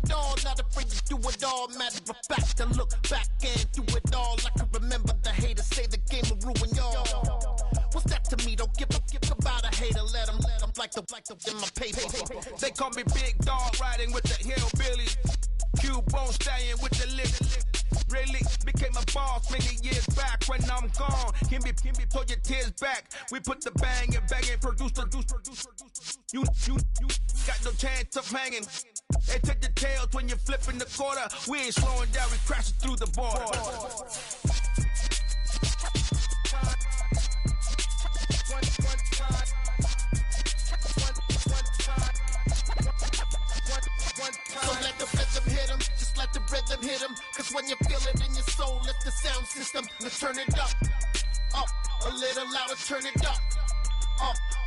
it all, not afraid to do it all. Matter of fact, to look back and do it all. I can remember the haters say the game will ruin y'all. What's that to me? Don't give about a hater. Let them like the in my paper. They call me Big Dog, riding with the hillbillies. Q-Bone staying with the lip. Really became a boss many years back. When I'm gone, can be pull your tears back. We put the bang and produce. You got no chance of hanging. They take the tails when you're flipping the quarter. We ain't slowing down, we crashing through the border. So let the rhythm hit him, just let the rhythm hit him. Cause when you feel it in your soul, lift the sound system. Let's turn it up, a little louder, turn it up.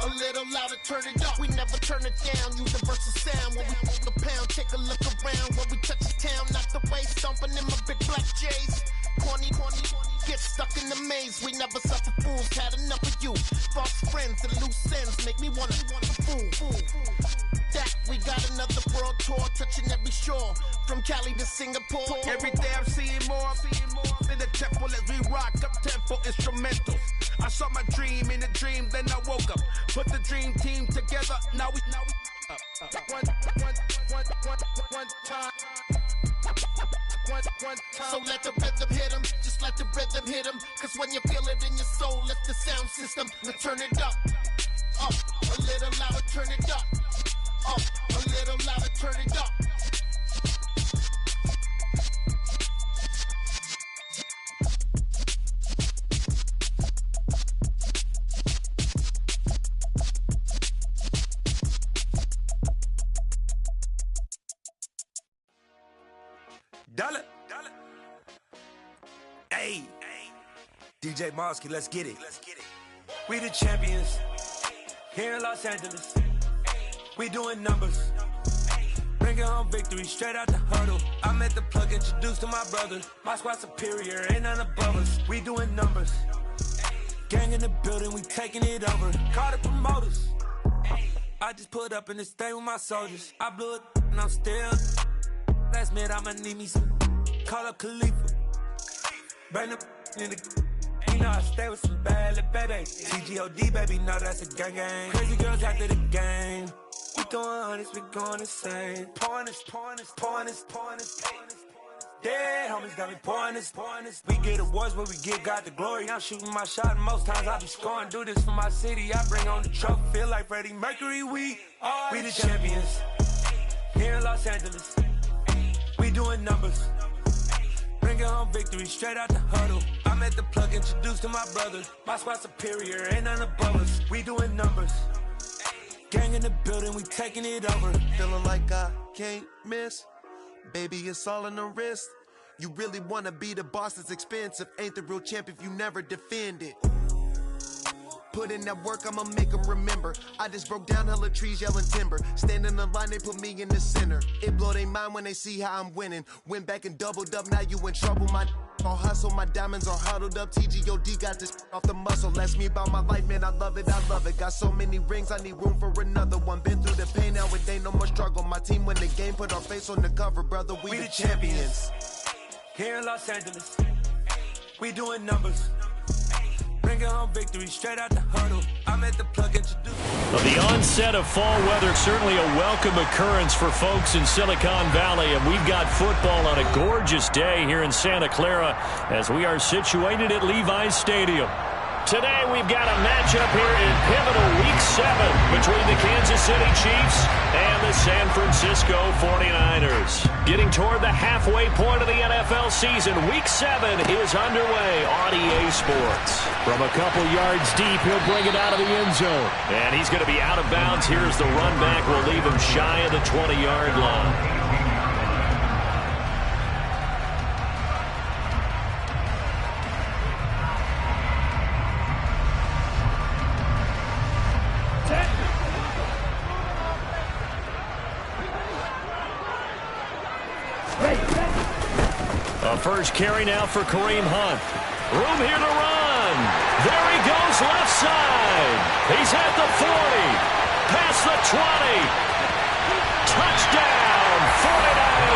A little louder, turn it up. We never turn it down, universal sound. When we move the pound, take a look around. When we touch the town, knock the way, stomping in my big black J's. Corny, get stuck in the maze. We never suffer fools, had enough of you. False friends and loose ends make me wanna fool. That we got another world tour, touching every shore, from Cali to Singapore. Every day I'm seeing more in the temple as we rock up tempo instrumentals. I saw my dream in a dream, then I woke up. Put the dream team together, now we one time. So let the rhythm hit him, just let the rhythm hit him. Cause when you feel it in your soul, lift the sound system. Now turn it up, a little louder, turn it up. A little louder, turn it up. Dollar. Hey, DJ Mosky, let's get it. We the champions here in Los Angeles. We doing numbers, bringing home victory straight out the huddle. I'm at the plug, introduced to my brothers. My squad superior, ain't none above us. We doing numbers, gang in the building, we taking it over. Call the promoters. I just put up in this thing with my soldiers. I blew it and I'm still. Last minute I'ma need me some. Call up Khalifa, bring the in the. You know I stay with some bad little baby. TGOD baby, know that's a gang. Crazy girls after the game. We throwing hundreds, we going insane. Pouring this. Dead homies got me pouring this. We get awards, but we give God the glory. I'm shooting my shot, and most times I be scoring. Do this for my city, I bring on the trophy. Feel like Freddie Mercury, we the champions here in Los Angeles. We doing numbers, bringing home victory straight out the huddle. I'm at the plug, introduced to my brothers. My squad superior, ain't none above us. We doing numbers, gang in the building, we taking it over. Feeling like I can't miss. Baby, it's all in the wrist. You really wanna be the boss, it's expensive. Ain't the real champ if you never defend it. Put in that work, I'ma make them remember. I just broke down hella trees, yelling timber. Stand in the line, they put me in the center. It blow their mind when they see how I'm winning. Went back and doubled up, now you in trouble. My all hustle, my diamonds are huddled up. TGOD got this off the muscle. Ask me about my life, man, I love it. Got so many rings, I need room for another one. Been through the pain, now it ain't no more struggle. My team win the game, put our face on the cover, brother. We the champions here in Los Angeles. We doing numbers, bringing home victory straight out the huddle. I'm at the plug, introduced. Well, the onset of fall weather, certainly a welcome occurrence for folks in Silicon Valley, and we've got football on a gorgeous day here in Santa Clara as we are situated at Levi's Stadium. Today we've got a matchup here in pivotal Week 7 between the Kansas City Chiefs and the San Francisco 49ers. Getting toward the halfway point of the NFL season, Week 7 is underway on EA Sports. From a couple yards deep, he'll bring it out of the end zone. And he's going to be out of bounds. Here's the run back. Will leave him shy of the 20-yard line. First carry now for Kareem Hunt. Room here to run. There he goes left side. He's at the 40. Past the 20. Touchdown, 49ers.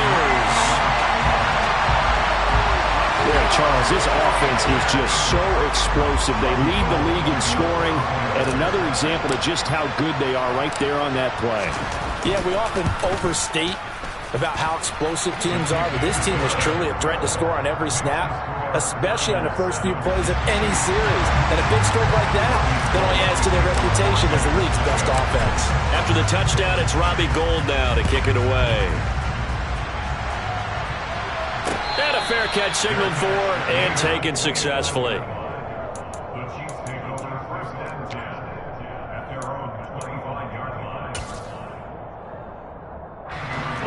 because this offense is just so explosive. They lead the league in scoring, and another example of just how good they are right there on that play. Yeah, we often overstate about how explosive teams are, but this team is truly a threat to score on every snap, especially on the first few plays of any series. And a big stroke like that only adds to their reputation as the league's best offense. After the touchdown, it's Robbie Gould now to kick it away. And a fair catch signaled for and taken successfully.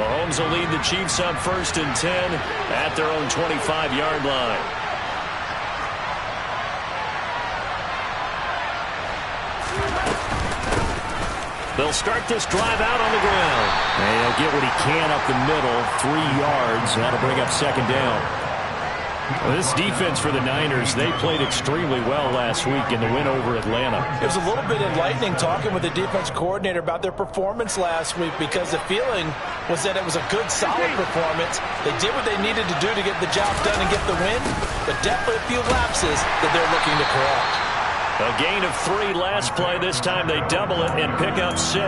Mahomes will lead the Chiefs up 1st and 10 at their own 25-yard line. They'll start this drive out on the ground. And he'll get what he can up the middle, 3 yards. That'll bring up 2nd down. Well, this defense for the Niners, they played extremely well last week in the win over Atlanta. It was a little bit enlightening talking with the defense coordinator about their performance last week, because the feeling was that it was a good, solid performance. They did what they needed to do to get the job done and get the win, but definitely a few lapses that they're looking to correct. A gain of 3 last play. This time they double it and pick up 6.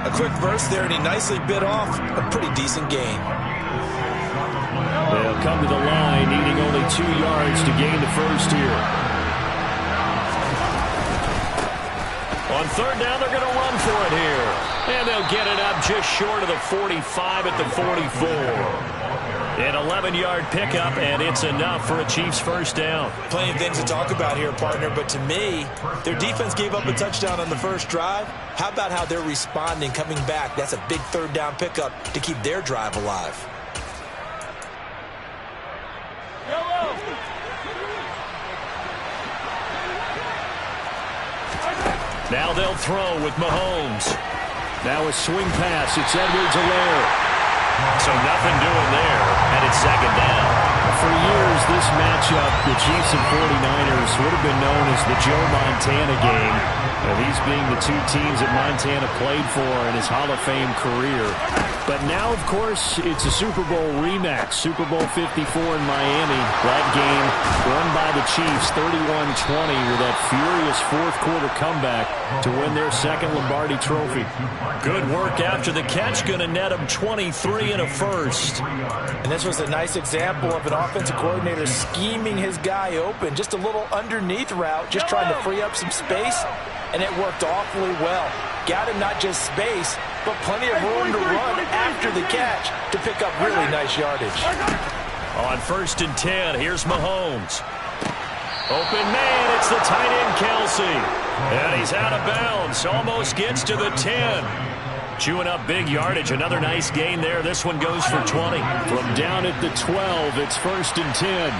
A quick burst there, and he nicely bit off a pretty decent gain. They'll come to the line, needing only 2 yards to gain the first here. On 3rd down, they're going to run for it here. And they'll get it up just short of the 45 at the 44. An 11-yard pickup, and it's enough for a Chiefs 1st down. Plenty of things to talk about here, partner, but to me, their defense gave up a touchdown on the first drive. How about how they're responding, coming back? That's a big 3rd down pickup to keep their drive alive. Now they'll throw with Mahomes. Now a swing pass. It's Edwards-Helaire. So nothing doing there, and it's 2nd down. For years, this matchup, the Chiefs and 49ers, would have been known as the Joe Montana game. These being the 2 teams that Montana played for in his Hall of Fame career. But now, of course, it's a Super Bowl rematch. Super Bowl 54 in Miami. That game won by the Chiefs 31-20 with that furious 4th-quarter comeback to win their 2nd Lombardi trophy. Good work after the catch. Going to net them 23 and a first. And this was a nice example of an offensive coordinator scheming his guy open. Just a little underneath route, just trying to free up some space. And it worked awfully well. Got him not just space, but plenty of room to run after the catch to pick up really nice yardage. On 1st and 10, here's Mahomes. Open man, it's the tight end Kelsey. And he's out of bounds, almost gets to the 10. Chewing up big yardage, another nice gain there. This one goes for 20. From down at the 12, it's 1st and 10.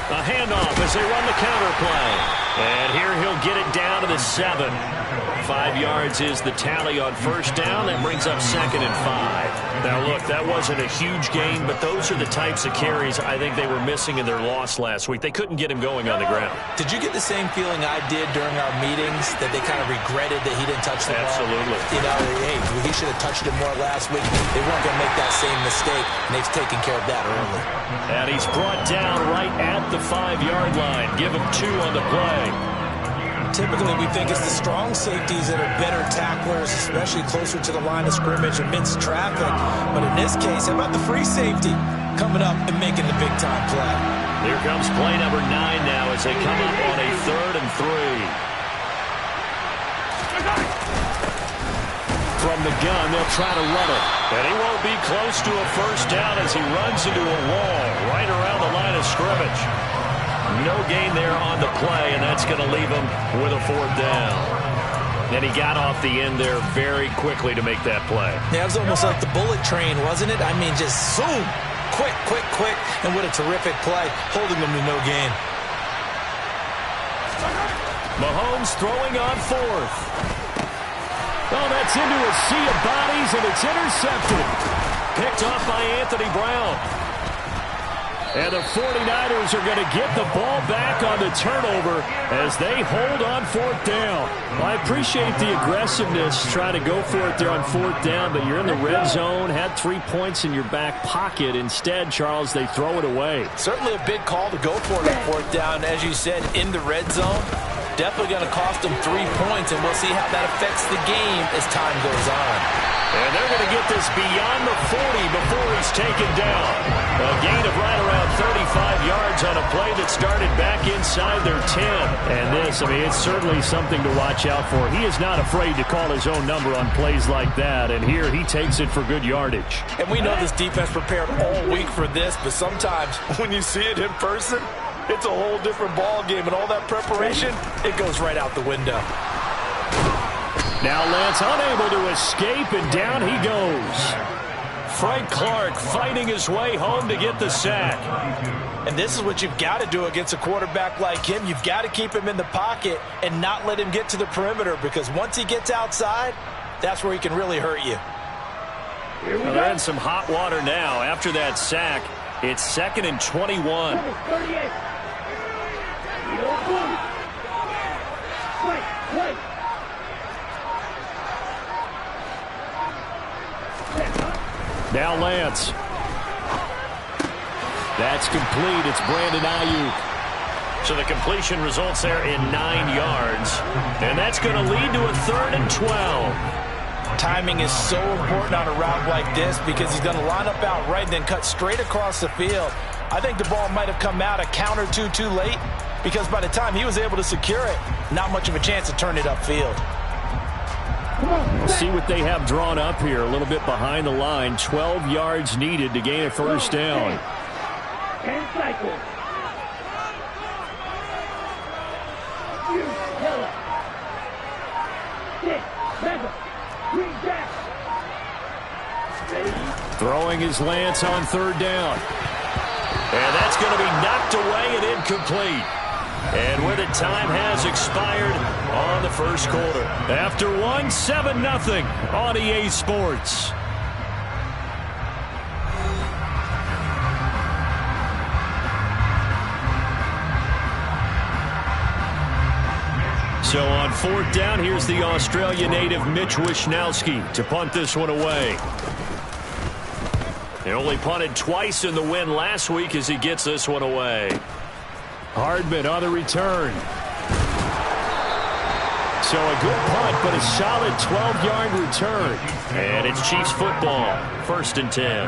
A handoff as they run the counter play. And here he'll get it down to the 7. 5 yards is the tally on 1st down. That brings up 2nd and 5. Now, look, that wasn't a huge gain, but those are the types of carries I think they were missing in their loss last week. They couldn't get him going on the ground. Did you get the same feeling I did during our meetings, that they kind of regretted that he didn't touch the ball? Absolutely. You know, hey, he should have touched it more last week. They weren't going to make that same mistake, and they've taken care of that early. And he's brought down right at the 5-yard line. Give him 2 on the play. Typically, we think it's the strong safeties that are better tacklers, especially closer to the line of scrimmage amidst traffic. But in this case, how about the free safety coming up and making the big-time play? Here comes play number 9 now as they come up on a 3rd and 3. From the gun, they'll try to run it. And he won't be close to a 1st down as he runs into a wall right around the line of scrimmage. No gain there on the play, and that's going to leave him with a 4th down. And he got off the end there very quickly to make that play. Yeah, it was almost like the bullet train, wasn't it? I mean, just zoom, quick, quick, quick, and what a terrific play, holding them to no gain. Mahomes throwing on 4th. Oh, that's into a sea of bodies, and it's intercepted. Picked off by Anthony Brown. And the 49ers are going to get the ball back on the turnover as they hold on 4th down. I appreciate the aggressiveness trying to go for it there on 4th down, but you're in the red zone, had 3 points in your back pocket. Instead, Charles, they throw it away. Certainly a big call to go for it on 4th down, as you said, in the red zone. Definitely going to cost them 3 points, and we'll see how that affects the game as time goes on. And they're going to get this beyond the 40 before he's taken down. A gain of right around 35 yards on a play that started back inside their 10. And this, I mean, it's certainly something to watch out for. He is not afraid to call his own number on plays like that. And here he takes it for good yardage. And we know this defense prepared all week for this, but sometimes when you see it in person, it's a whole different ball game. And all that preparation, it goes right out the window. Now Lance unable to escape, and down he goes. Frank Clark fighting his way home to get the sack. And this is what you've got to do against a quarterback like him. You've got to keep him in the pocket and not let him get to the perimeter, because once he gets outside, that's where he can really hurt you. Well, they're in some hot water now. After that sack, it's 2nd and 21. Now Lance. That's complete. It's Brandon Ayuk. So the completion results there in 9 yards. And that's going to lead to a 3rd and 12. Timing is so important on a route like this, because he's going to line up out right and then cut straight across the field. I think the ball might have come out a count or two too late, because by the time he was able to secure it, not much of a chance to turn it upfield. We'll see what they have drawn up here. A little bit behind the line. 12 yards needed to gain a 1st down. 10 cycles. Throwing his Lance on 3rd down. And that's going to be knocked away and incomplete. And with it, time has expired on the 1st quarter. After 7-0 on EA Sports. So on 4th down, here's the Australia native Mitch Wishnowsky to punt this one away. They only punted twice in the win last week as he gets this one away. Hardman on the return. So a good punt, but a solid 12-yard return. And it's Chiefs football, 1st and 10.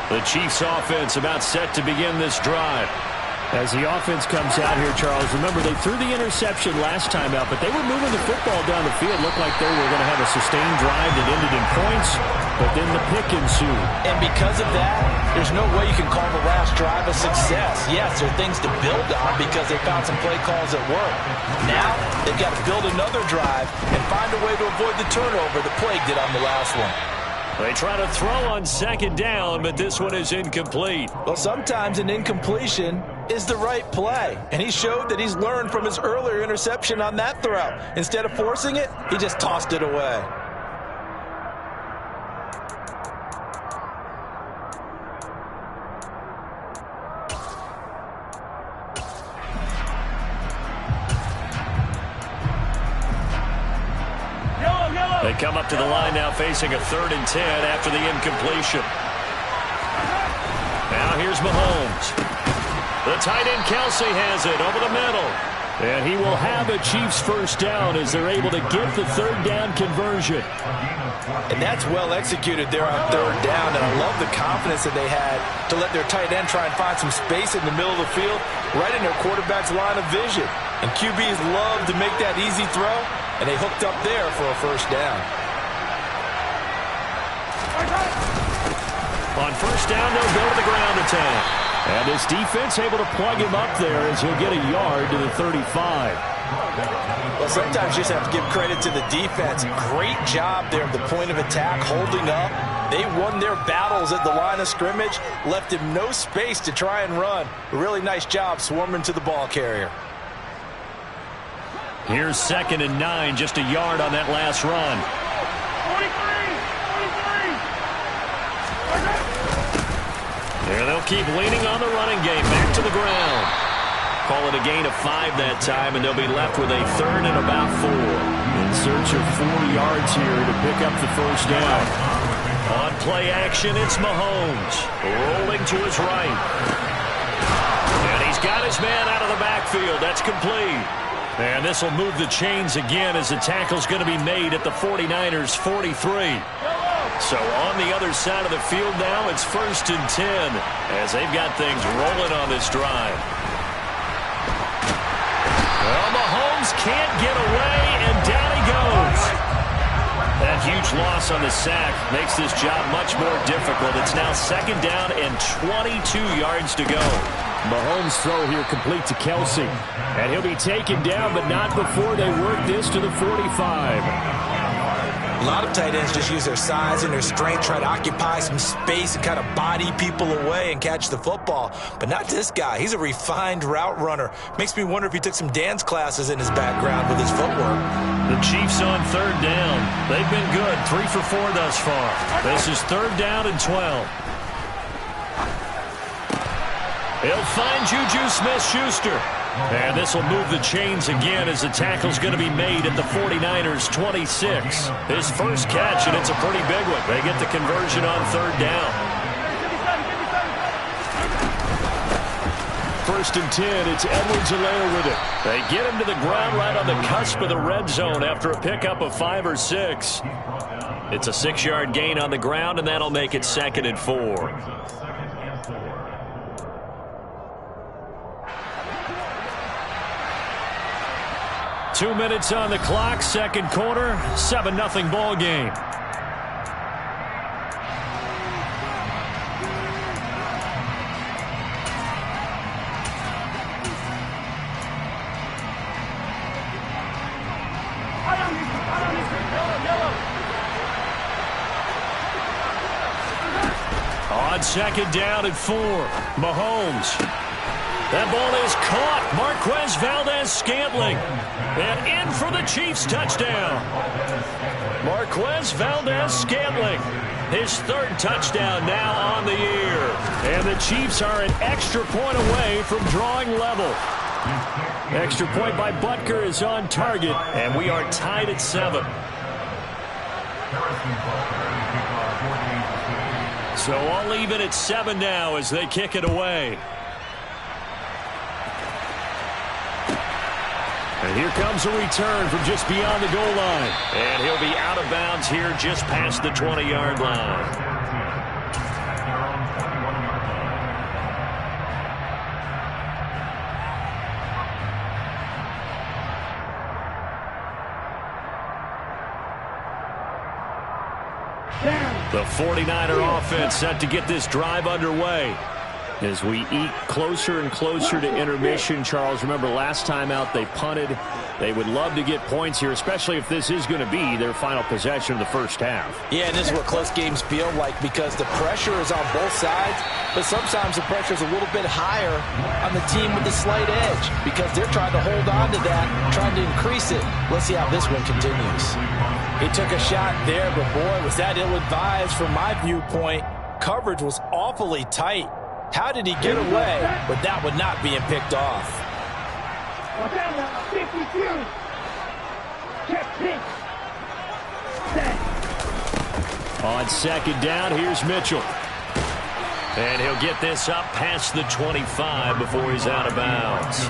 The Chiefs offense about set to begin this drive. As the offense comes out here, Charles, remember they threw the interception last time out, but they were moving the football down the field. Looked like they were going to have a sustained drive that ended in points, but then the pick ensued. And because of that, there's no way you can call the last drive a success. Yes, there are things to build on because they found some play calls that work. Now, they've got to build another drive and find a way to avoid the turnover the Plague did on the last one. They try to throw on 2nd down, but this one is incomplete. Well, sometimes an incompletion is the right play, and he showed that he's learned from his earlier interception on that throw. Instead of forcing it, he just tossed it away. They come up to the line now facing a 3rd and 10 after the incompletion. Now here's Mahomes. The tight end Kelsey has it over the middle. And he will have a Chiefs 1st down as they're able to get the 3rd down conversion. And that's well executed there on 3rd down. And I love the confidence that they had to let their tight end try and find some space in the middle of the field, right in their quarterback's line of vision. And QBs love to make that easy throw, and they hooked up there for a 1st down. On 1st down, they'll go to the ground attack. And this defense able to plug him up there as he'll get a yard to the 35. Well, sometimes you just have to give credit to the defense. Great job there at the point of attack, holding up. They won their battles at the line of scrimmage, left him no space to try and run. A really nice job swarming to the ball carrier. Here's 2nd and 9, just a yard on that last run. There they'll keep leaning on the running game. Back to the ground. Call it a gain of 5 that time, and they'll be left with a 3rd and about 4. In search of 4 yards here to pick up the first down. On play action, it's Mahomes. Rolling to his right. And he's got his man out of the backfield. That's complete. And this will move the chains again as the tackle's going to be made at the 49ers' 43. So on the other side of the field now, it's 1st and 10 as they've got things rolling on this drive. Well, Mahomes can't get away, and down he goes. That huge loss on the sack makes this job much more difficult. It's now 2nd down and 22 yards to go. Mahomes' throw here complete to Kelsey. And he'll be taken down, but not before they work this to the 45. A lot of tight ends just use their size and their strength, try to occupy some space and kind of body people away and catch the football. But not this guy. He's a refined route runner. Makes me wonder if he took some dance classes in his background with his footwork. The Chiefs on 3rd down. They've been good, 3 for 4 thus far. This is 3rd down and 12. He'll find Juju Smith-Schuster. And this will move the chains again as the tackle's going to be made at the 49ers' 26. His first catch, and it's a pretty big one. They get the conversion on 3rd down. 1st and 10, it's Edwards-Helaire with it. They get him to the ground right on the cusp of the red zone after a pickup of 5 or 6. It's a 6-yard gain on the ground, and that'll make it 2nd and 4. 2 minutes on the clock, 2nd quarter, 7-0 ball game. On 2nd down and 4, Mahomes. That ball is caught. Marquez Valdes-Scantling. And in for the Chiefs touchdown. Marquez Valdes-Scantling. His 3rd touchdown now on the year. And the Chiefs are an extra point away from drawing level. Extra point by Butker is on target. And we are tied at 7. So I'll leave it at 7 now as they kick it away. And here comes a return from just beyond the goal line. And he'll be out of bounds here just past the 20-yard line. The 49er offense set to get this drive underway. As we eat closer and closer to intermission, Charles, remember last time out they punted. They would love to get points here, especially if this is going to be their final possession of the first half. Yeah, and this is what close games feel like because the pressure is on both sides, but sometimes the pressure is a little bit higher on the team with the slight edge because they're trying to hold on to that, trying to increase it. Let's see how this one continues. He took a shot there, but boy, was that ill-advised from my viewpoint. Coverage was awfully tight. How did he get away with that one not being picked off? On 2nd down, here's Mitchell. And he'll get this up past the 25 before he's out of bounds.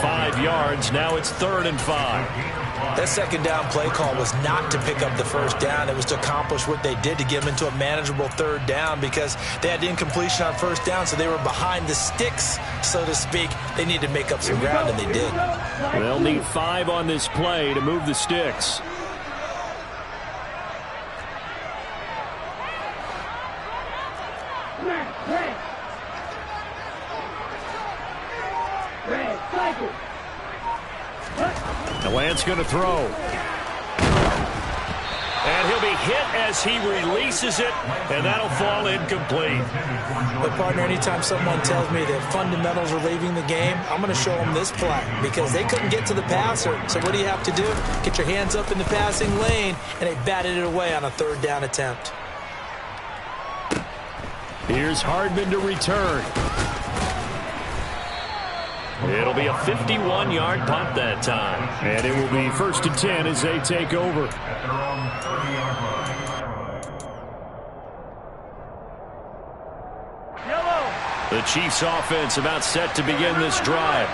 5 yards, now it's 3rd and 5. That 2nd down play call was not to pick up the first down. It was to accomplish what they did to get them into a manageable 3rd down because they had incompletion on 1st down, so they were behind the sticks, so to speak. They needed to make up some ground, and they did. They'll need 5 on this play to move the sticks. Lance going to throw. And he'll be hit as he releases it, and that'll fall incomplete. But, partner, anytime someone tells me that fundamentals are leaving the game, I'm going to show them this play because they couldn't get to the passer. So what do you have to do? Get your hands up in the passing lane, and they batted it away on a third down attempt. Here's Hardman to return. It'll be a 51-yard punt that time. And it will be 1st and 10 as they take over. The Chiefs offense about set to begin this drive.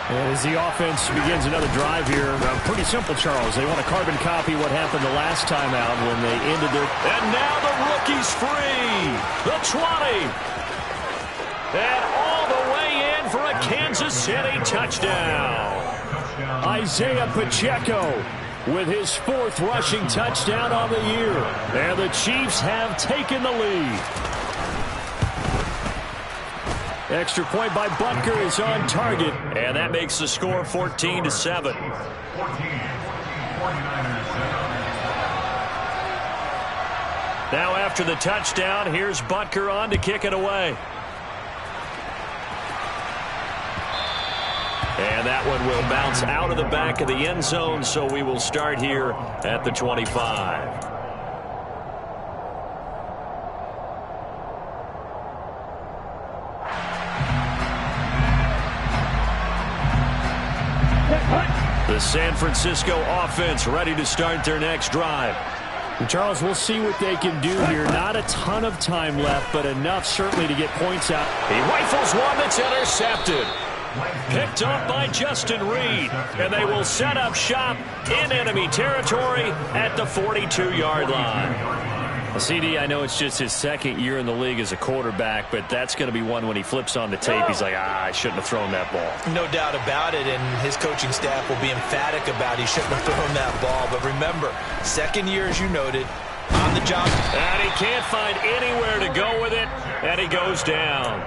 And as the offense begins another drive here, pretty simple, Charles. They want to carbon copy what happened the last time out when they ended their... And now the rookie's free. The 20. And all the way in for a Kansas City touchdown. Isaiah Pacheco with his 4th rushing touchdown on the year. And the Chiefs have taken the lead. Extra point by Butker is on target, and that makes the score 14-7. Now after the touchdown, here's Butker on to kick it away. And that one will bounce out of the back of the end zone, so we will start here at the 25. The San Francisco offense ready to start their next drive. And Charles, we'll see what they can do here. Not a ton of time left, but enough certainly to get points out. He rifles one that's intercepted. Picked up by Justin Reed. And they will set up shop in enemy territory at the 42-yard line. CD, I know it's just his 2nd year in the league as a quarterback, but that's going to be one when he flips on the tape. He's like, I shouldn't have thrown that ball. No doubt about it, and his coaching staff will be emphatic about he shouldn't have thrown that ball. But remember, 2nd year, as you noted, on the job. And he can't find anywhere to go with it, and he goes down.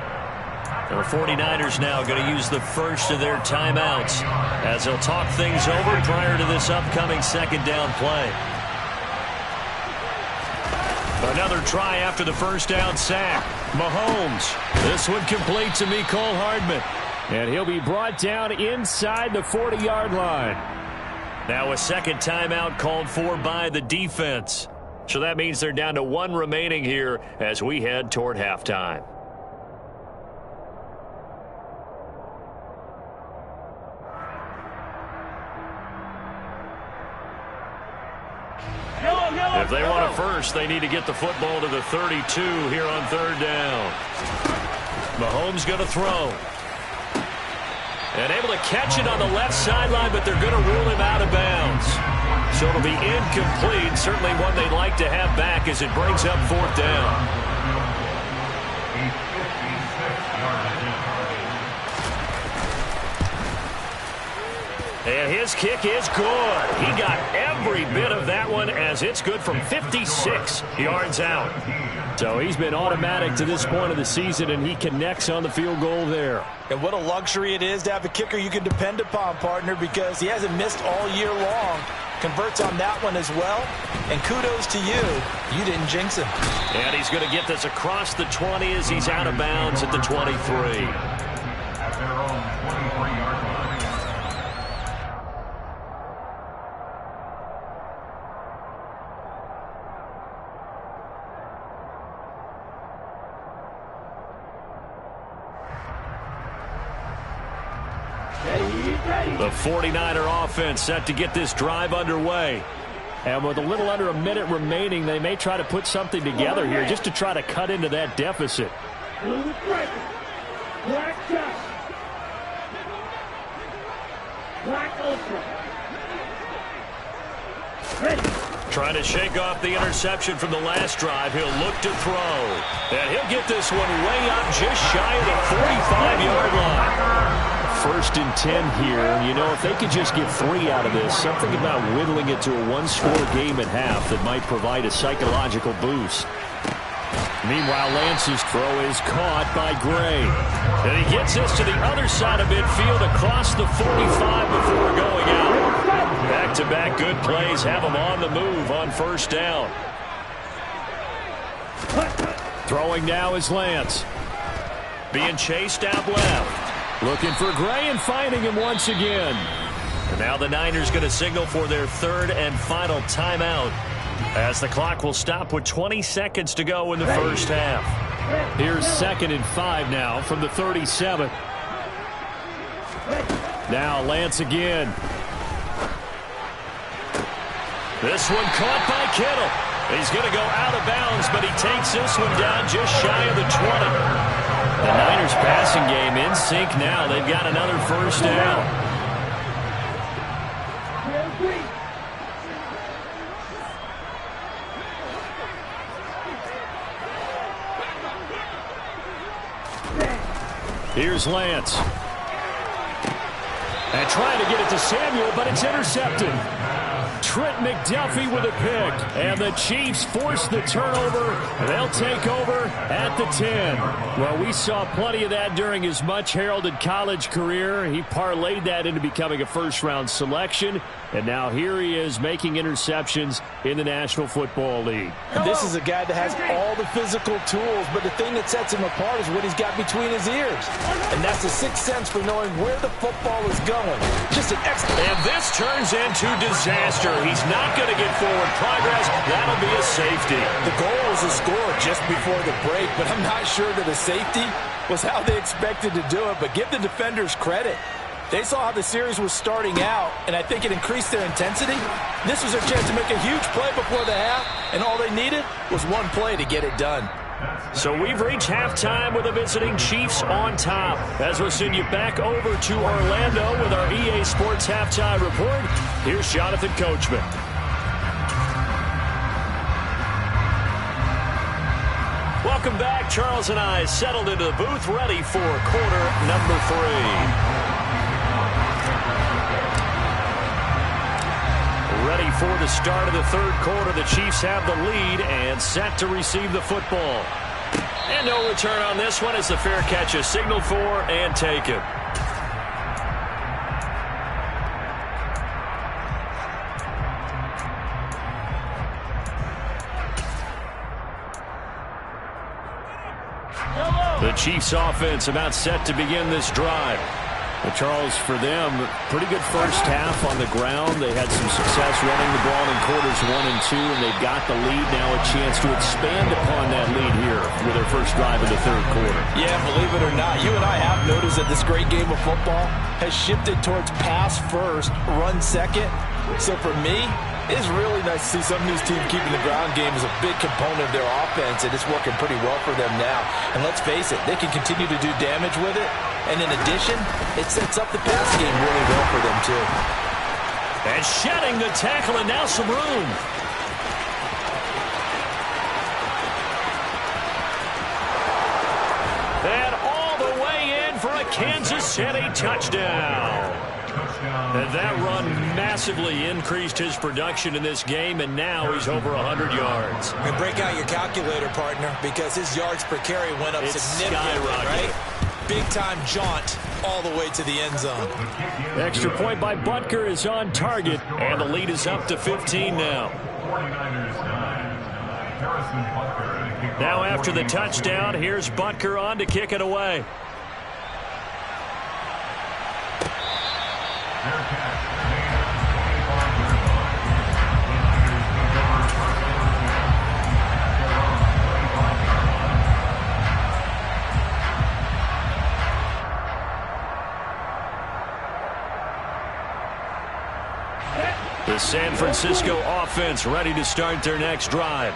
And the 49ers now going to use the first of their timeouts as they'll talk things over prior to this upcoming 2nd down play. Another try after the first down sack. Mahomes. This one complete to Mecole Hardman. And he'll be brought down inside the 40-yard line. Now a 2nd timeout called for by the defense. So that means they're down to 1 remaining here as we head toward halftime. If they want a first, they need to get the football to the 32 here on 3rd down. Mahomes going to throw. And able to catch it on the left sideline, but they're going to rule him out of bounds. So it'll be incomplete. Certainly one they'd like to have back as it brings up 4th down. And his kick is good. He got every bit of that one as it's good from 56 yards out. So he's been automatic to this point of the season, and he connects on the field goal there. And what a luxury it is to have a kicker you can depend upon, partner, because he hasn't missed all year long. Converts on that one as well. And kudos to you. You didn't jinx him. And he's going to get this across the 20 as he's out of bounds at the 23. At their own 23-yard line. The 49er offense set to get this drive underway. And with a little under a minute remaining, they may try to put something together here just to try to cut into that deficit. Black Josh. Black Ultra. Ready. Trying to shake off the interception from the last drive. He'll look to throw. And he'll get this one way up just shy of the 45-yard line. 1st and 10 here. And, you know, if they could just get 3 out of this, something about whittling it to a 1-score game at half that might provide a psychological boost. Meanwhile, Lance's throw is caught by Gray. And he gets this to the other side of midfield across the 45 before going out. Back Back-to-back good plays have them on the move on first down. Throwing now is Lance. Being chased out left. Looking for Gray and finding him once again. And now the Niners going to signal for their third and final timeout, as the clock will stop with 20 seconds to go in the first half. Here's 2nd and 5 now from the 37. Now Lance again. This one caught by Kittle. He's going to go out of bounds, but he takes this one down just shy of the 20. The Niners passing game in sync now. They've got another first down. Here's Lance. And trying to get it to Samuel, but it's intercepted. Trent McDuffie with a pick. And the Chiefs force the turnover. They'll take over at the 10. Well, we saw plenty of that during his much-heralded college career. He parlayed that into becoming a first-round selection. And now here he is making interceptions in the National Football League. This is a guy that has all the physical tools, but the thing that sets him apart is what he's got between his ears. And that's a sixth sense for knowing where the football is going. Just an excellent... And this turns into disaster. He's not going to get forward progress. That'll be a safety. The goal was a score just before the break, but I'm not sure that a safety was how they expected to do it. But give the defenders credit. They saw how the series was starting out, and I think it increased their intensity. This was their chance to make a huge play before the half, and all they needed was one play to get it done. So we've reached halftime with the visiting Chiefs on top. As we'll send you back over to Orlando with our EA Sports Halftime Report, here's Jonathan Coachman. Welcome back. Charles and I settled into the booth, ready for quarter number 3. Ready for the start of the third quarter. The Chiefs have the lead and set to receive the football. And no return on this one as the fair catch is signaled for and taken. The Chiefs offense about set to begin this drive. Well, Charles, for them, pretty good first half on the ground. They had some success running the ball in quarters 1 and 2, and they've got the lead now, a chance to expand upon that lead here with their first drive in the third quarter. Yeah, believe it or not, you and I have noticed that this great game of football has shifted towards pass first, run second. So for me, it's really nice to see some of these teams keeping the ground game as a big component of their offense, and it's working pretty well for them now. And let's face it, they can continue to do damage with it. And in addition, it sets up the pass game really well for them, too. And shedding the tackle, and now some room. And all the way in for a Kansas City touchdown. And that run massively increased his production in this game, and now he's over 100 yards. And break out your calculator, partner, because his yards per carry went up significantly, right? Big-time jaunt all the way to the end zone. Extra point by Butker is on target, and the lead is up to 15 now. Now after the touchdown, here's Butker on to kick it away. The San Francisco offense ready to start their next drive.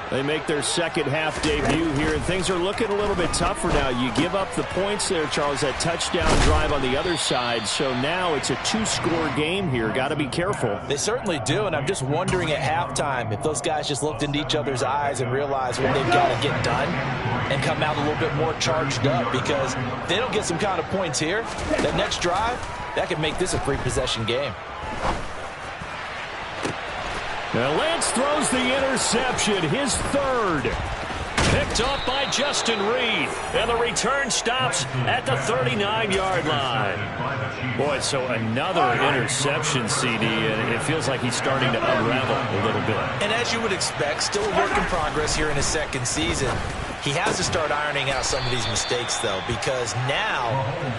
They make their second half debut here, and things are looking a little bit tougher now. You give up the points there, Charles, that touchdown drive on the other side. So now it's a 2-score game here. Got to be careful. They certainly do, and I'm just wondering at halftime if those guys just looked into each other's eyes and realized what they've got to get done and come out a little bit more charged up, because if they don't get some kind of points here, that next drive, that could make this a 3-possession game. Now Lance throws the interception, his third. Picked off by Justin Reed. And the return stops at the 39-yard line. Boy, so another interception, CD, and it feels like he's starting to unravel a little bit. And as you would expect, still a work in progress here in his second season. He has to start ironing out some of these mistakes, though, because now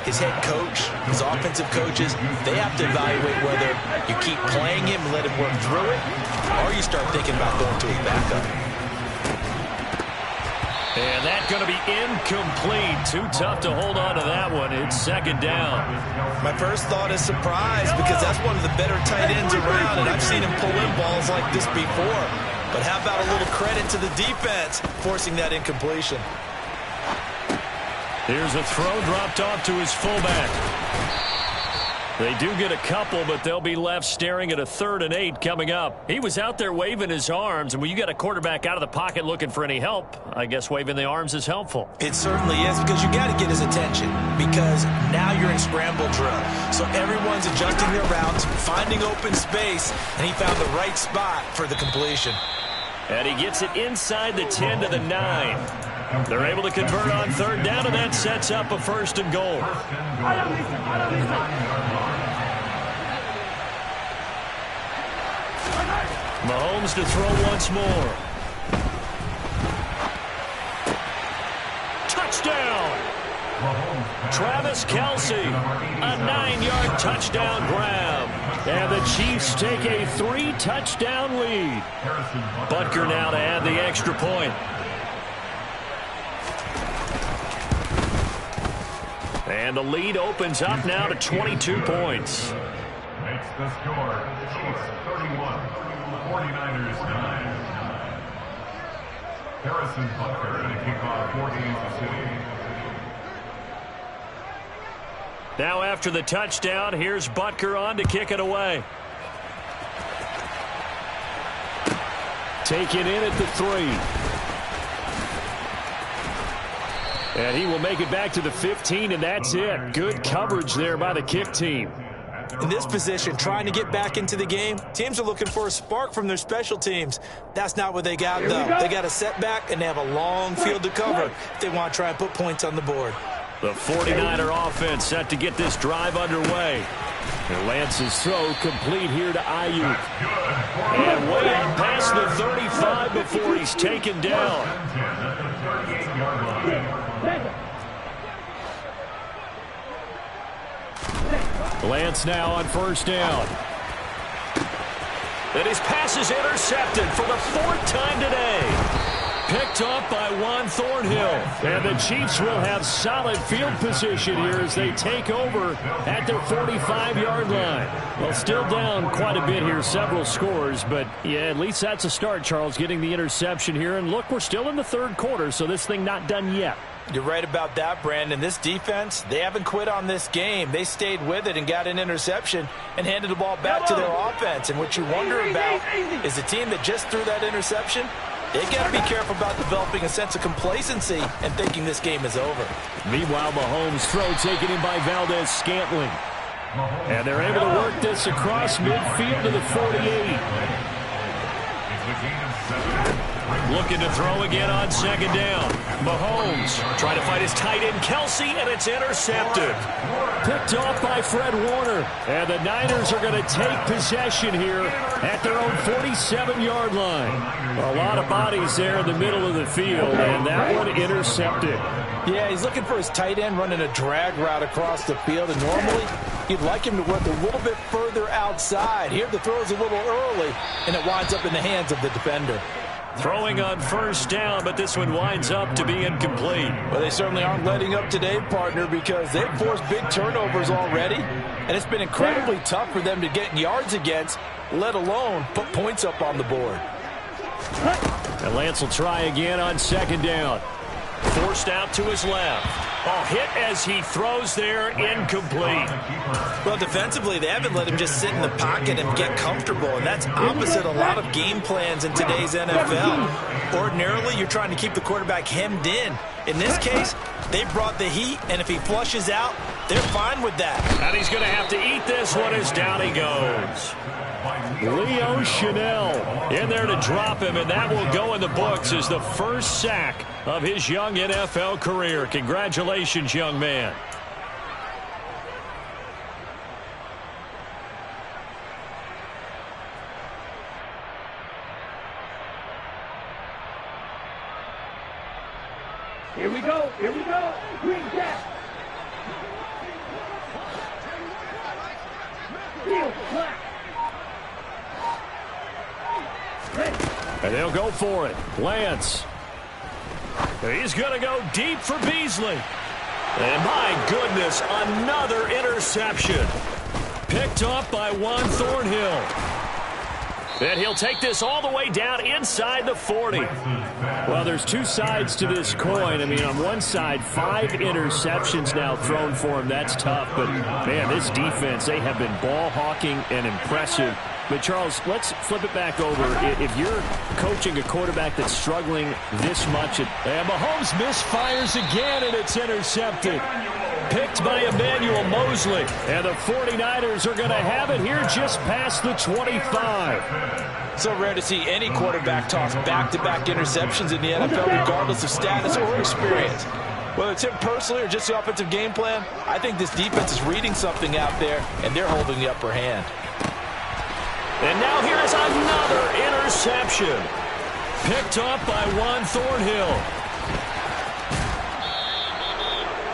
his head coach, his offensive coaches, they have to evaluate whether you keep playing him and let him work through it, or you start thinking about going to his backup. And that's going to be incomplete. Too tough to hold on to that one. It's second down. My first thought is surprise, because that's one of the better tight ends around, and I've seen him pull in balls like this before. But how about a little credit to the defense forcing that incompletion? Here's a throw dropped off to his fullback. They do get a couple, but they'll be left staring at a 3rd and 8 coming up. He was out there waving his arms, and when you get a quarterback out of the pocket looking for any help, I guess waving the arms is helpful. It certainly is, because you got to get his attention, because now you're in scramble drill. So everyone's adjusting their routes, finding open space, and he found the right spot for the completion. And he gets it inside the 10 to the 9. They're able to convert on 3rd down, and that sets up a 1st and goal. Mahomes to throw once more. Touchdown! Travis Kelce, a 9-yard touchdown grab. And the Chiefs take a 3-touchdown lead. Butker now to add the extra point. And the lead opens up now to 22 points. Makes the score. Chiefs 31, 49ers 9. Harrison Butker and a kickoff for Kansas City. Now after the touchdown, here's Butker on to kick it away. Taken in at the 3. And he will make it back to the 15, and that's it. Good coverage there by the kick team. In this position, trying to get back into the game, teams are looking for a spark from their special teams. That's not what they got, though. They got a setback, and they have a long field to cover if they want to try and put points on the board. The 49er offense set to get this drive underway. And Lance's throw complete here to Ayuk. And way up past the 35 before he's taken down. Lance now on 1st down. And his pass is intercepted for the 4th time today. Picked off by Juan Thornhill. And the Chiefs will have solid field position here as they take over at their 45-yard line. Well, still down quite a bit here, several scores, but yeah, at least that's a start, Charles, getting the interception here. And look, we're still in the 3rd quarter, so this thing not done yet. You're right about that, Brandon. This defense, they haven't quit on this game. They stayed with it and got an interception and handed the ball back to their offense. And what you wonder about is the team that just threw that interception, they've got to be careful about developing a sense of complacency and thinking this game is over. Meanwhile, Mahomes' throw taken in by Valdez-Scantling. And they're able to work this across midfield to the 48. Looking to throw again on 2nd down. Mahomes trying to fight his tight end Kelce, and it's intercepted. Picked off by Fred Warner. And the Niners are going to take possession here at their own 47-yard line. A lot of bodies there in the middle of the field, and that one intercepted. Yeah, he's looking for his tight end running a drag route across the field, and normally you'd like him to work a little bit further outside. Here the throw is a little early, and it winds up in the hands of the defender. Throwing on 1st down, but this one winds up to be incomplete. Well, they certainly aren't letting up today, partner, because they've forced big turnovers already, and it's been incredibly tough for them to get yards against, let alone put points up on the board. And Lance will try again on 2nd down. Forced out to his left. Oh, hit as he throws there, incomplete. Well, defensively, they haven't let him just sit in the pocket and get comfortable, and that's opposite a lot of game plans in today's NFL. Ordinarily, you're trying to keep the quarterback hemmed in. In this case, they brought the heat, and if he flushes out, they're fine with that. And he's going to have to eat this one as down he goes. Leo Chanel in there to drop him, and that will go in the books as the first sack of his young NFL career. Congratulations, young man. Here we go. Here we go. Green cap. Field flat. And they'll go for it. Lance. He's going to go deep for Beasley. And my goodness, another interception. Picked off by Juan Thornhill. And he'll take this all the way down inside the 40. Well, there's two sides to this coin. I mean, on one side, 5 interceptions now thrown for him. That's tough. But, man, this defense, they have been ball hawking and impressive. But, Charles, let's flip it back over. If you're coaching a quarterback that's struggling this much. And Mahomes misfires again, and it's intercepted. Picked by Emmanuel Mosley. And the 49ers are going to have it here just past the 25. So rare to see any quarterback toss back-to-back interceptions in the NFL, regardless of status or experience. Whether it's him personally or just the offensive game plan, I think this defense is reading something out there, and they're holding the upper hand. And now here's another interception. Picked up by Juan Thornhill.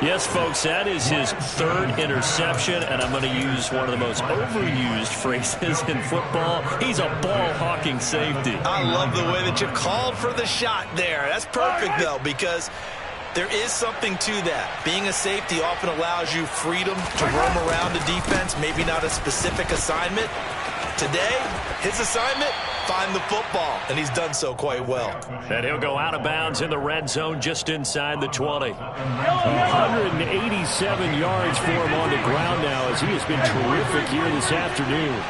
Yes, folks, that is his 3rd interception, and I'm going to use one of the most overused phrases in football. He's a ball-hawking safety. I love the way that you called for the shot there. That's perfect, though, because there is something to that. Being a safety often allows you freedom to roam around the defense, maybe not a specific assignment. Today, his assignment, find the football, and he's done so quite well. And he'll go out of bounds in the red zone just inside the 20. 187 yards for him on the ground now as he has been terrific here this afternoon.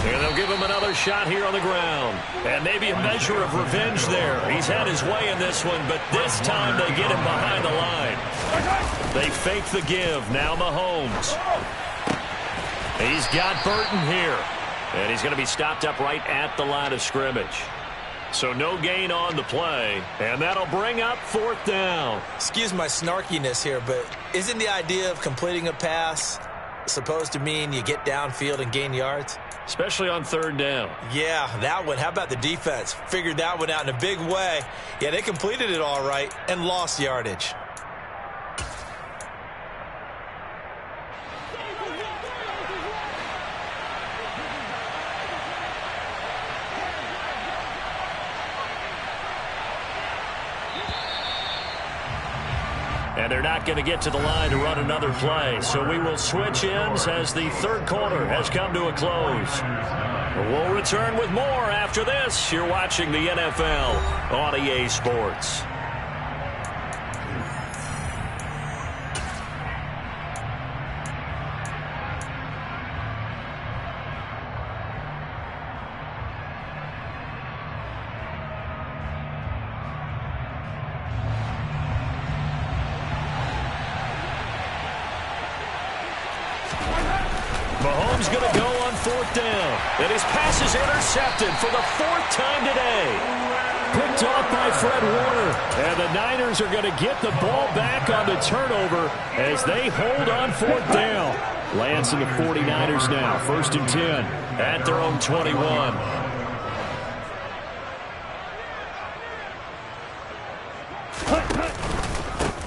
And they'll give him another shot here on the ground. And maybe a measure of revenge there. He's had his way in this one, but this time they get him behind the line. They fake the give. Now Mahomes. He's got Burton here. And he's going to be stopped up right at the line of scrimmage. So no gain on the play. And that'll bring up 4th down. Excuse my snarkiness here, but isn't the idea of completing a pass supposed to mean you get downfield and gain yards? Especially on 3rd down. Yeah, that one. How about the defense? Figured that one out in a big way. Yeah, they completed it all right and lost yardage. And they're not going to get to the line to run another play. So we will switch ends as the 3rd quarter has come to a close. We'll return with more after this. You're watching the NFL on EA Sports. Mahomes going to go on 4th down. And his pass is intercepted for the 4th time today. Picked off by Fred Warner. And the Niners are going to get the ball back on the turnover as they hold on 4th down. Lance and the 49ers now. 1st and 10 at their own 21.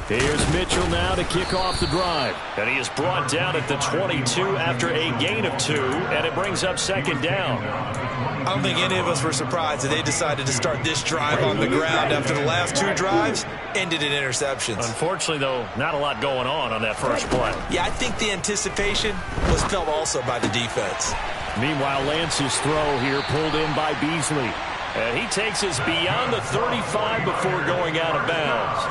Here's Mitchell now to kick off the drive. And he is brought down at the 22 after a gain of 2, and it brings up 2nd down. I don't think any of us were surprised that they decided to start this drive on the ground after the last 2 drives ended in interceptions. Unfortunately, though, not a lot going on that first play. Yeah, I think the anticipation was felt also by the defense. Meanwhile, Lance's throw here pulled in by Beasley. And he takes us beyond the 35 before going out of bounds.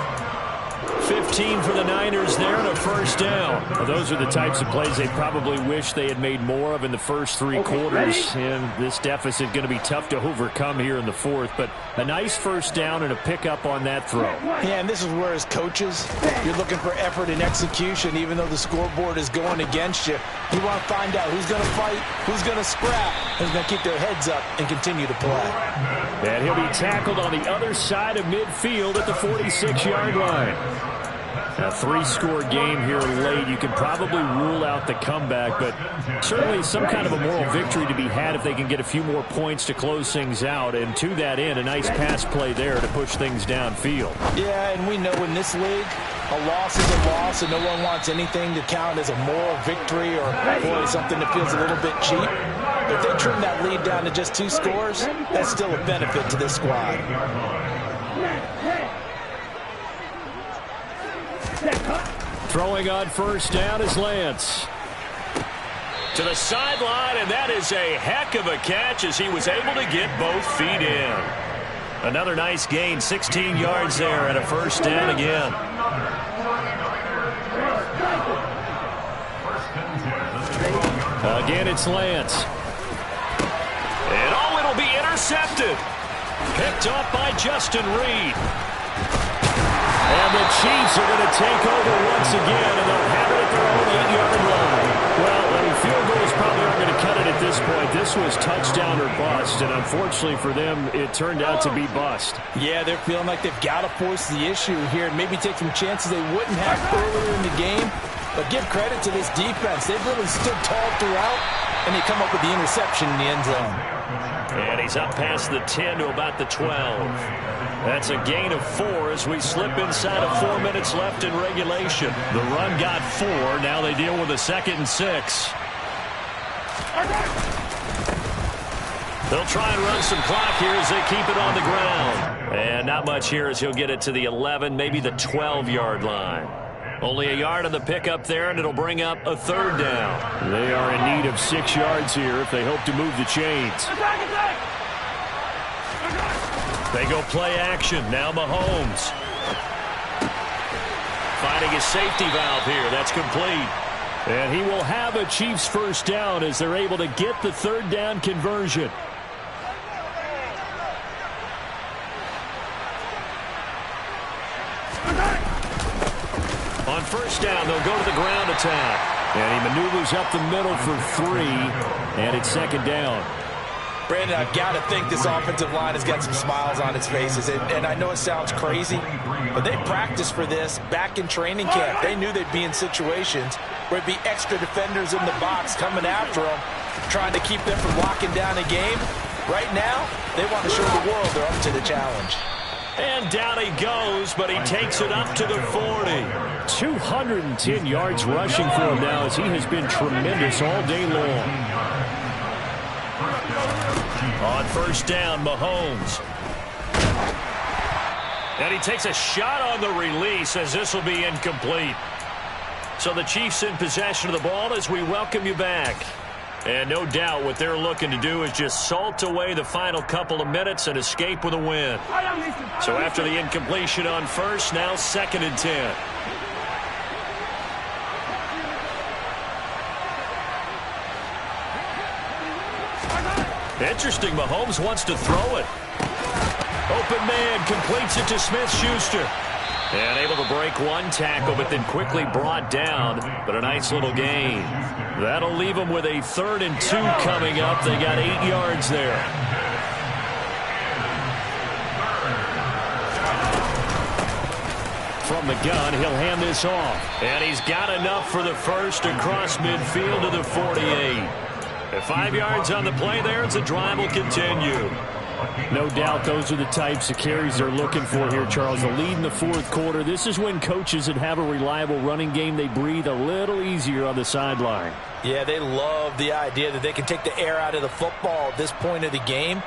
15 for the Niners there and a first down. Well, those are the types of plays they probably wish they had made more of in the first three quarters. And this deficit going to be tough to overcome here in the fourth. But a nice first down and a pickup on that throw. Yeah, and this is where as coaches, you're looking for effort and execution. Even though the scoreboard is going against you, you want to find out who's going to fight, who's going to scrap, who's going to keep their heads up and continue to play. And he'll be tackled on the other side of midfield at the 46-yard line. A three-score game here late. You can probably rule out the comeback, but certainly some kind of a moral victory to be had if they can get a few more points to close things out. And to that end, a nice pass play there to push things downfield. Yeah, and we know in this league, a loss is a loss, and no one wants anything to count as a moral victory or boy, something that feels a little bit cheap. But if they trim that lead down to just 2 scores, that's still a benefit to this squad. Throwing on first down is Lance. To the sideline, and that is a heck of a catch as he was able to get both feet in. Another nice gain, 16 yards there and a first down again. Again, it's Lance. And oh, it'll be intercepted. Picked up by Justin Reed. And the Chiefs are going to take over once again, and they'll have it at their own 8-yard line. Well, I mean, field goals probably aren't going to cut it at this point. This was touchdown or bust, and unfortunately for them, it turned out to be bust. Yeah, they're feeling like they've got to force the issue here and maybe take some chances they wouldn't have earlier in the game. But give credit to this defense. They've really stood tall throughout, and they come up with the interception in the end zone. And he's up past the 10 to about the 12. That's a gain of 4 as we slip inside of 4 minutes left in regulation. The run got 4. Now they deal with a 2nd and 6. They'll try and run some clock here as they keep it on the ground. And not much here as he'll get it to the 11, maybe the 12-yard line. Only a yard on the pickup there, and it'll bring up a 3rd down. They are in need of 6 yards here if they hope to move the chains. They go play action. Now Mahomes. Finding his safety valve here. That's complete. And he will have a Chiefs first down as they're able to get the 3rd down conversion. On first down, they'll go to the ground attack. And he maneuvers up the middle for 3. And it's 2nd down. Brandon, I've got to think this offensive line has got some smiles on its faces. And I know it sounds crazy, but they practiced for this back in training camp. They knew they'd be in situations where it'd be extra defenders in the box coming after them, trying to keep them from locking down a game. Right now, they want to show the world they're up to the challenge. And down he goes, but he takes it up to the 40. 210 yards rushing for him now as he has been tremendous all day long. On first down, Mahomes. And he takes a shot on the release as this will be incomplete. So the Chiefs in possession of the ball as we welcome you back. And no doubt what they're looking to do is just salt away the final couple of minutes and escape with a win. So after the incompletion on first, now 2nd and 10. Interesting, Mahomes wants to throw it. Open man completes it to Smith-Schuster. And able to break one tackle, but then quickly brought down. But a nice little gain. That'll leave them with a 3rd and 2 coming up. They got 8 yards there. From the gun, he'll hand this off. And he's got enough for the first across midfield to the 48. 5 yards on the play there as the drive will continue. No doubt those are the types of carries they're looking for here, Charles. The lead in the 4th quarter. This is when coaches that have a reliable running game, they breathe a little easier on the sideline. Yeah, they love the idea that they can take the air out of the football at this point of the game.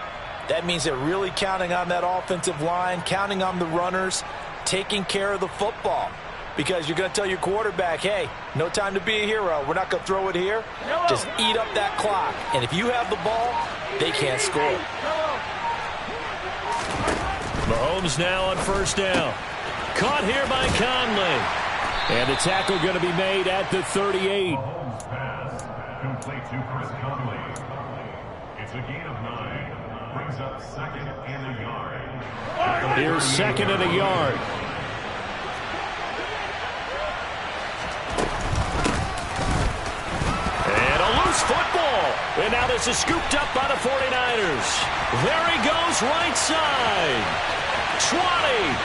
That means they're really counting on that offensive line, counting on the runners, taking care of the football. Because you're going to tell your quarterback, hey, no time to be a hero. We're not going to throw it here. Just eat up that clock. And if you have the ball, they can't score. Mahomes now on first down. Caught here by Conley. And the tackle going to be made at the 38. Mahomes pass complete to Chris Conley. It's a gain of 9. Brings up 2nd and a yard. Here's 2nd and a yard. And a loose football. And now this is scooped up by the 49ers. There he goes, right side. 20.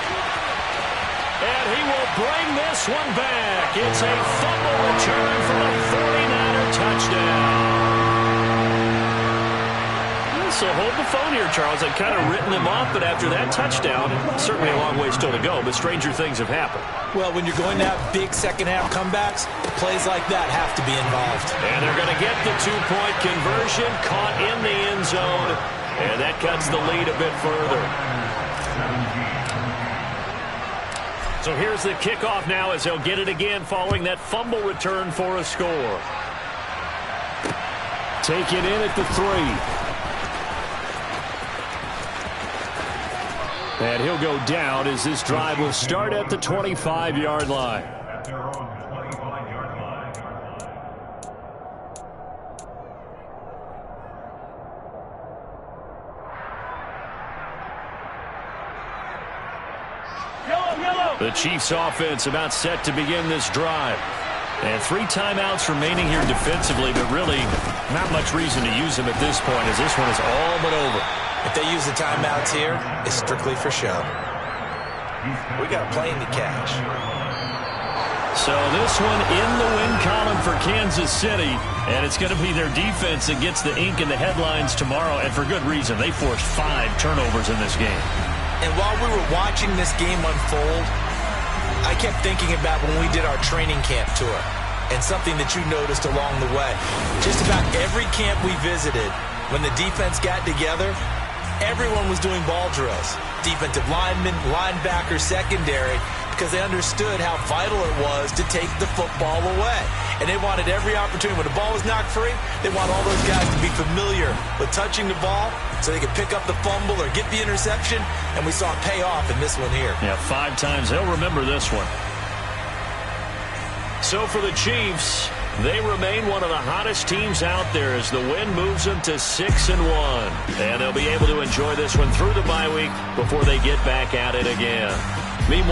And he will bring this one back. It's a fumble return for the 49er touchdown. So hold the phone here, Charles. I've kind of written them off, but after that touchdown, certainly a long way still to go, but stranger things have happened. Well, when you're going to have big second-half comebacks, plays like that have to be involved. And they're going to get the two-point conversion, caught in the end zone, and that cuts the lead a bit further. So here's the kickoff now as they'll get it again following that fumble return for a score. Take it in at the 3. And he'll go down as this drive will start at the 25-yard line. At their own 25-yard line. The Chiefs offense about set to begin this drive. And 3 timeouts remaining here defensively, but really not much reason to use them at this point as this one is all but over. If they use the timeouts here, it's strictly for show. We got a plane to catch. So this one in the win column for Kansas City, and it's going to be their defense that gets the ink in the headlines tomorrow, and for good reason. They forced 5 turnovers in this game. And while we were watching this game unfold, I kept thinking about when we did our training camp tour and something that you noticed along the way. Just about every camp we visited, when the defense got together, everyone was doing ball drills. Defensive linemen, linebackers, secondary, because they understood how vital it was to take the football away. And they wanted every opportunity. When the ball was knocked free, they want all those guys to be familiar with touching the ball so they could pick up the fumble or get the interception. And we saw it pay off in this one here. Yeah, 5 times. They'll remember this one. So for the Chiefs, they remain one of the hottest teams out there as the win moves them to 6-1. And they'll be able to enjoy this one through the bye week before they get back at it again. Meanwhile,